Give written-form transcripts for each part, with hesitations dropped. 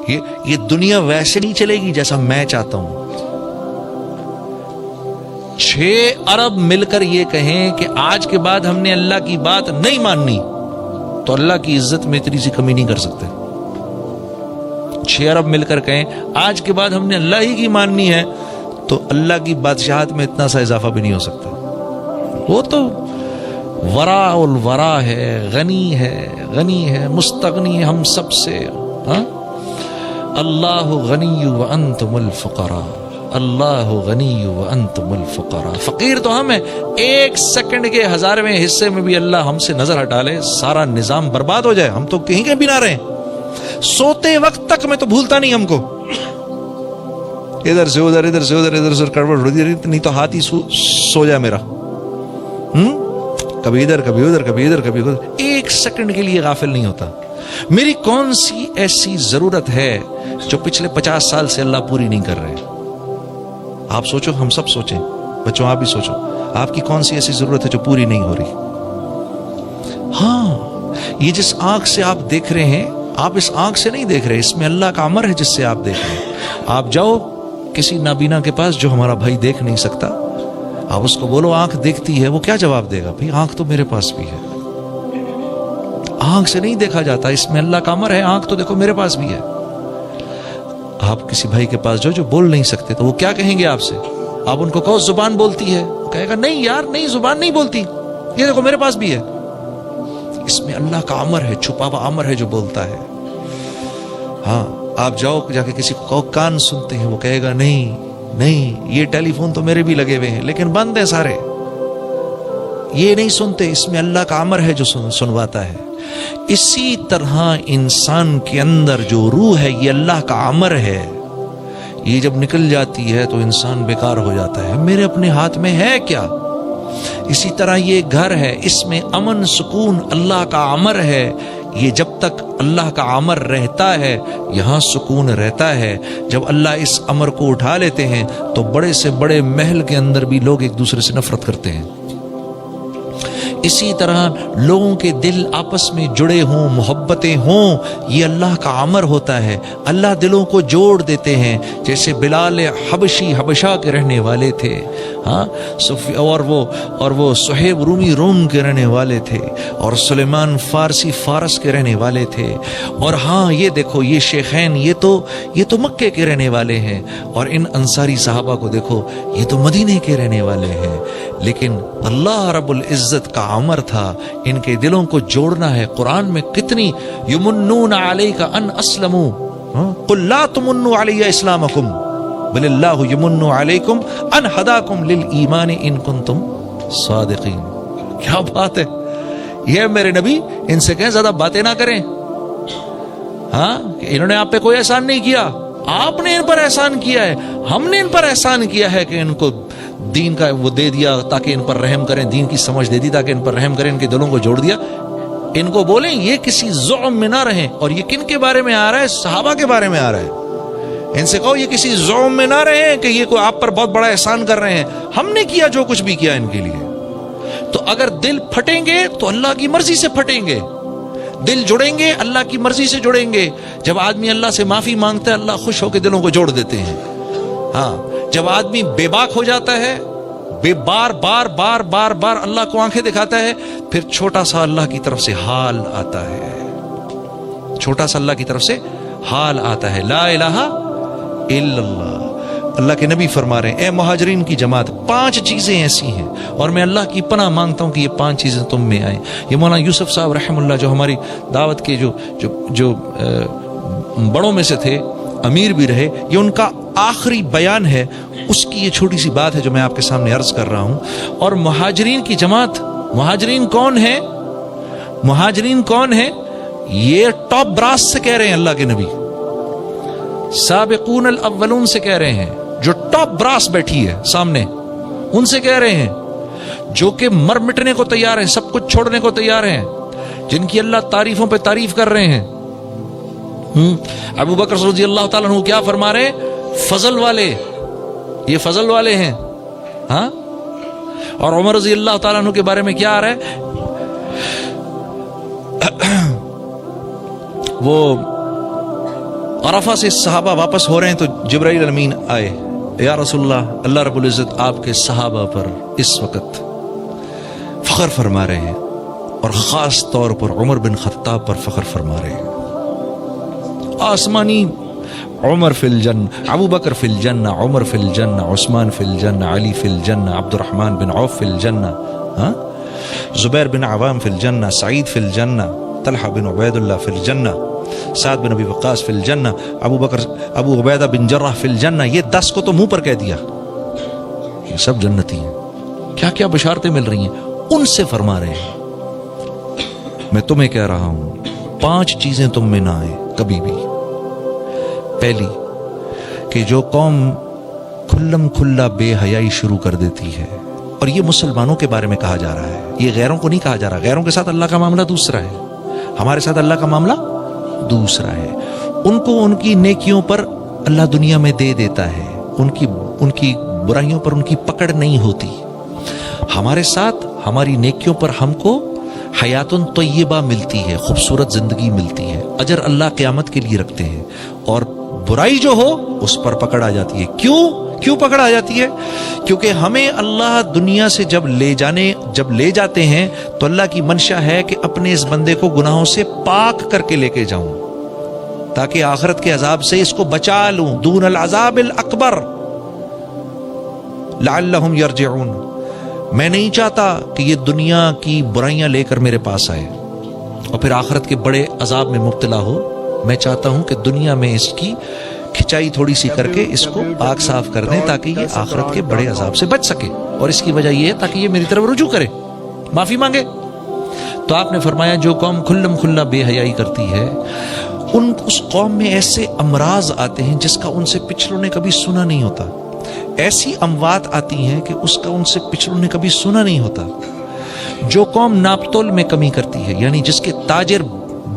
یہ دنیا ویسے نہیں چلے گی جیسا میں چاہتا ہوں. 6 ارب مل کر یہ کہیں کہ آج کے بعد ہم نے اللہ کی بات نہیں ماننی تو اللہ کی عزت میں اتنی سی کمی نہیں کر سکتے. 6 ارب مل کر کہیں آج کے بعد ہم نے اللہ ہی کی ماننی ہے تو اللہ کی بادشاہت میں اتنا سا اضافہ بھی نہیں ہو سکتا. وہ تو ورا الورا ہے، غنی ہے، مستغنی ہم سب سے. اللہ غنی وانتم الفقراء، اللہ غنی وانتم الفقراء. فقیر تو ہم ہیں. 1 سیکنڈ کے 1000ویں حصے میں بھی اللہ ہم سے نظر ہٹا لے، سارا نظام برباد ہو جائے، ہم تو کہیں کے بھی نہ رہیں. سوتے وقت تک میں تو بھولتا نہیں ہم کو. ادھر سے ادھر، ادھر سے ادھر، ادھر سے کڑوڑ نہیں تو ہاتھ ہی سو جائے میرا. کبھی ادھر کبھی ادھر، کبھی ادھر کبھی ادھر. 1 سیکنڈ کے لیے غافل نہیں ہوتا. میری کون سی ایسی ضرورت ہے جو پچھلے 50 سال سے اللہ پوری نہیں کر رہے؟ آپ سوچو، ہم سب سوچیں. بچوں آپ بھی سوچو، آپ کی کون سی ایسی ضرورت ہے جو پوری نہیں ہو رہی؟ ہاں، یہ جس آنکھ سے آپ دیکھ رہے ہیں، آپ اس آنکھ سے نہیں دیکھ رہے، اس میں اللہ کا امر ہے جس سے آپ دیکھ رہے ہیں. آپ جاؤ کسی نابینا کے پاس جو ہمارا بھائی دیکھ نہیں سکتا، آپ اس کو بولو آنکھ دیکھتی ہے، وہ کیا جواب دے گا؟ بھائی آنکھ تو میرے پاس بھی ہے. آنکھ سے نہیں دیکھا جاتا، اس میں اللہ کا امر ہے، آنکھ تو دیکھو میرے پاس بھی ہے. آپ کسی بھائی کے پاس جو بول نہیں سکتے تو وہ کیا کہیں گے آپ سے؟ آپ ان کو کہو زبان بولتی ہے، وہ کہے گا نہیں یار نہیں، زبان نہیں بولتی، یہ دیکھو میرے پاس بھی ہے. اس میں اللہ کا امر ہے، چھپا ہوا امر ہے جو بولتا ہے. ہاں، آپ جاؤ جا کے کسی کو کہو کان سنتے ہیں، وہ کہے گا نہیں، یہ ٹیلی فون تو میرے بھی لگے ہوئے ہیں لیکن بند ہیں سارے، یہ نہیں سنتے. اس میں اللہ کا امر ہے جو سنواتا ہے. اسی طرح انسان کے اندر جو روح ہے، یہ اللہ کا امر ہے. یہ جب نکل جاتی ہے تو انسان بیکار ہو جاتا ہے. میرے اپنے ہاتھ میں ہے کیا؟ اسی طرح یہ گھر ہے، اس میں امن سکون اللہ کا امر ہے. یہ جب تک اللہ کا امر رہتا ہے یہاں سکون رہتا ہے. جب اللہ اس امر کو اٹھا لیتے ہیں تو بڑے سے بڑے محل کے اندر بھی لوگ ایک دوسرے سے نفرت کرتے ہیں. اسی طرح لوگوں کے دل آپس میں جڑے ہوں، محبتیں ہوں، یہ اللہ کا امر ہوتا ہے. اللہ دلوں کو جوڑ دیتے ہیں. جیسے بلال حبشی حبشہ کے رہنے والے تھے، ہاں، اور وہ صہیب رومی روم کے رہنے والے تھے، اور سلیمان فارسی فارس کے رہنے والے تھے. اور ہاں یہ دیکھو یہ شیخین یہ تو مکے کے رہنے والے ہیں، اور ان انصاری صحابہ کو دیکھو یہ تو مدینے کے رہنے والے ہیں. لیکن اللہ رب العزت کا امر تھا ان کے دلوں کو جوڑنا ہے. قرآن میں کتنی یمنون علیک ان اسلموا، قل لا تمنوا علی اسلامکم بل اللہ یمن علیکم ان ہداکم للایمان ان کنتم صادقین. کیا بات ہے! یہ میرے نبی ان سے کہیں زیادہ باتیں نہ کریں. ہاں، انہوں نے آپ پہ کوئی احسان نہیں کیا، آپ نے ان پر احسان کیا ہے. ہم نے ان پر احسان کیا ہے کہ ان کو دین کا وہ دے دیا تاکہ ان پر رحم کریں، دین کی سمجھ دے دی تاکہ ان پر رحم کریں، ان کے دلوں کو جوڑ دیا. ان کو بولیں یہ کسی زعم میں نہ رہیں. اور یہ کن کے بارے میں آ رہا ہے؟ صحابہ کے بارے میں آ رہا ہے. ان سے کہو یہ کسی زعم میں نہ رہیں کہ یہ کوئی آپ پر بہت بڑا احسان کر رہے ہیں. ہم نے کیا جو کچھ بھی کیا ان کے لیے. تو اگر دل پھٹیں گے تو اللہ کی مرضی سے پھٹیں گے، دل جڑیں گے اللہ کی مرضی سے جڑیں گے. جب آدمی اللہ سے معافی مانگتا ہے اللہ خوش ہو کے دلوں کو جوڑ دیتے ہیں. ہاں، جب آدمی بے باک ہو جاتا ہے، بار بار بار بار بار اللہ کو آنکھیں دکھاتا ہے، پھر چھوٹا سا اللہ کی طرف سے حال آتا ہے، چھوٹا سا اللہ کی طرف سے حال آتا ہے. لا الہ الا اللہ. اللہ کے نبی فرما رہے ہیں اے مہاجرین کی جماعت 5 چیزیں ایسی ہیں اور میں اللہ کی پناہ مانگتا ہوں کہ یہ 5 چیزیں تم میں آئیں. یہ مولانا یوسف صاحب رحم اللہ جو ہماری دعوت کے جو بڑوں میں سے تھے، امیر بھی رہے، یہ ان کا آخری بیان ہے. اس کی یہ چھوٹی سی بات ہے جو میں آپ کے سامنے عرض کر رہا ہوں. اور مہاجرین کی جماعت، مہاجرین کون ہے؟ مہاجرین کون ہے؟ یہ ٹاپ براس سے کہہ رہے ہیں اللہ کے نبی، سابقون الاولون سے کہہ رہے ہیں، جو ٹاپ براس بیٹھی ہے سامنے ان سے کہہ رہے ہیں، جو کہ مر مٹنے کو تیار ہیں، سب کچھ چھوڑنے کو تیار ہیں، جن کی اللہ تعریفوں پہ تعریف کر رہے ہیں. ابو بکر رضی اللہ تعالیٰ عنہ کیا فرما رہے ہیں؟ فضل والے، یہ فضل والے ہیں. ہاں، اور عمر رضی اللہ تعالیٰ عنہ کے بارے میں کیا آ رہا ہے؟ وہ عرفہ سے صحابہ واپس ہو رہے ہیں تو جبرائیل امین آئے، یا رسول اللہ، اللہ رب العزت آپ کے صحابہ پر اس وقت فخر فرما رہے ہیں، اور خاص طور پر عمر بن خطاب پر فخر فرما رہے ہیں۔ آسمانی عمر فی الجنہ، ابو بکر فی الجنہ، عمر فی الجنہ، عثمان فی الجنہ، علی فی الجنہ، عبد الرحمن بن عوف فی الجنہ، زبیر بن عوام فی الجنہ، سعید فی الجنہ، طلحہ بن عبید اللہ فی الجنہ، سعد بن ابی وقاص فی الجنہ، ابو عبیدہ بن جراح فی الجنہ۔ یہ 10 کو تو منہ پر کہہ دیا، یہ سب جنتی ہیں۔ کیا کیا بشارتیں مل رہی ہیں، ان سے فرما رہے ہیں۔ میں تمہیں کہہ رہا ہوں 5 چیزیں تم میں نہ آئیں کبھی بھی۔ پہلی کہ جو قوم کھلم کھلا بے حیائی شروع کر دیتی ہے، اور یہ مسلمانوں کے بارے میں کہا جا رہا ہے، یہ غیروں کو نہیں کہا جا رہا۔ غیروں کے ساتھ اللہ کا معاملہ دوسرا ہے، ہمارے ساتھ اللہ کا معاملہ دوسرا ہے۔ ان کو ان کی نیکیوں پر اللہ دنیا میں دے دیتا ہے، ان کی برائیوں پر ان کی پکڑ نہیں ہوتی۔ ہمارے ساتھ ہماری نیکیوں پر ہم کو حیات طیبہ ملتی ہے، خوبصورت زندگی ملتی ہے، اجر اللہ قیامت کے لیے رکھتے ہیں، اور برائی جو ہو اس پر پکڑ آ جاتی ہے۔ کیوں پکڑ آ جاتی ہے؟ کیونکہ ہمیں اللہ دنیا سے جب لے جاتے ہیں تو اللہ کی منشا ہے کہ اپنے اس بندے کو گناہوں سے پاک کر کے لے کے جاؤں، تاکہ آخرت کے عذاب سے اس کو بچا لوں، دون العذاب الاکبر لعلہم یرجعون۔ میں نہیں چاہتا کہ یہ دنیا کی برائیاں لے کر میرے پاس آئے اور پھر آخرت کے بڑے عذاب میں مبتلا ہو۔ میں چاہتا ہوں کہ دنیا میں اس کی کھچائی تھوڑی سی کر کے اس کو پاک صاف کر دیں، تاکہ یہ آخرت کے بڑے عذاب سے بچ سکے، اور اس کی وجہ یہ ہے تاکہ یہ میری طرف رجوع کرے، معافی مانگے۔ تو آپ نے فرمایا جو قوم کھلم کھلا بے حیائی کرتی ہے، اس قوم میں ایسے امراض آتے ہیں جس کا ان سے پچھلوں نے کبھی سنا نہیں ہوتا، ایسی اموات آتی ہیں کہ اس کا ان سے پچھلوں نے کبھی سنا نہیں ہوتا۔ جو قوم ناپتول میں کمی کرتی ہے، یعنی جس کے تاجر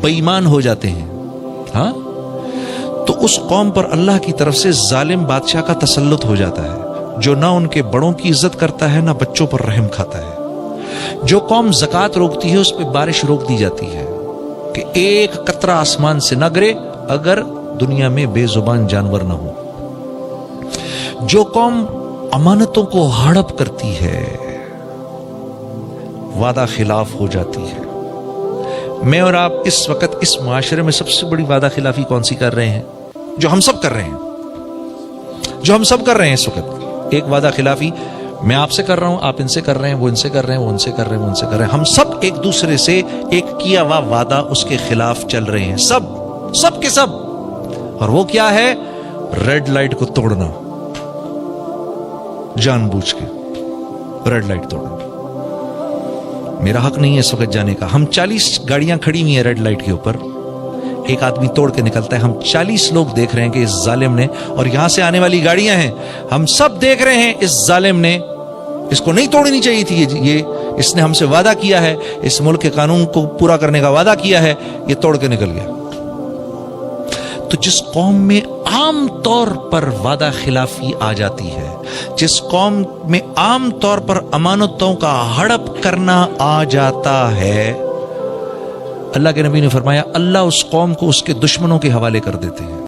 بے ایمان ہو جاتے ہیں، ہاں، تو اس قوم پر اللہ کی طرف سے ظالم بادشاہ کا تسلط ہو جاتا ہے، جو نہ ان کے بڑوں کی عزت کرتا ہے نہ بچوں پر رحم کھاتا ہے۔ جو قوم زکوٰۃ روکتی ہے اس پہ بارش روک دی جاتی ہے کہ ایک قطرہ آسمان سے نہ گرے اگر دنیا میں بے زبان جانور نہ ہو۔ جو قوم امانتوں کو ہڑپ کرتی ہے، وعدہ خلاف ہو جاتی ہے۔ میں اور آپ اس وقت اس معاشرے میں سب سے بڑی وعدہ خلافی کون سی کر رہے ہیں؟ جو ہم سب کر رہے ہیں اس وقت۔ ایک وعدہ خلافی میں آپ سے کر رہا ہوں، آپ ان سے کر رہے ہیں، وہ ان سے کر رہے ہیں، وہ ان سے کر رہے ہیں، وہ ان سے کر رہے ہیں۔ ہم سب ایک دوسرے سے ایک کیا ہوا وعدہ اس کے خلاف چل رہے ہیں، سب کے سب۔ اور وہ کیا ہے؟ ریڈ لائٹ کو توڑنا، جان بوجھ کے ریڈ لائٹ توڑنا۔ میرا حق نہیں ہے اس وقت جانے کا۔ ہم 40 گاڑیاں کھڑی ہوئی ہیں ریڈ لائٹ کے اوپر، ایک آدمی توڑ کے نکلتا ہے، ہم 40 لوگ دیکھ رہے ہیں کہ اس ظالم نے، اور یہاں سے آنے والی گاڑیاں ہیں، ہم سب دیکھ رہے ہیں اس ظالم نے، اس کو نہیں توڑنی چاہیے تھی، یہ اس نے ہم سے وعدہ کیا ہے، اس ملک کے قانون کو پورا کرنے کا وعدہ کیا ہے، یہ توڑ کے نکل گیا۔ تو جس قوم میں عام طور پر وعدہ خلافی آ جاتی ہے، جس قوم میں عام طور پر امانتوں کا ہڑپ کرنا آ جاتا ہے، اللہ کے نبی نے فرمایا اللہ اس قوم کو اس کے دشمنوں کے حوالے کر دیتے ہیں۔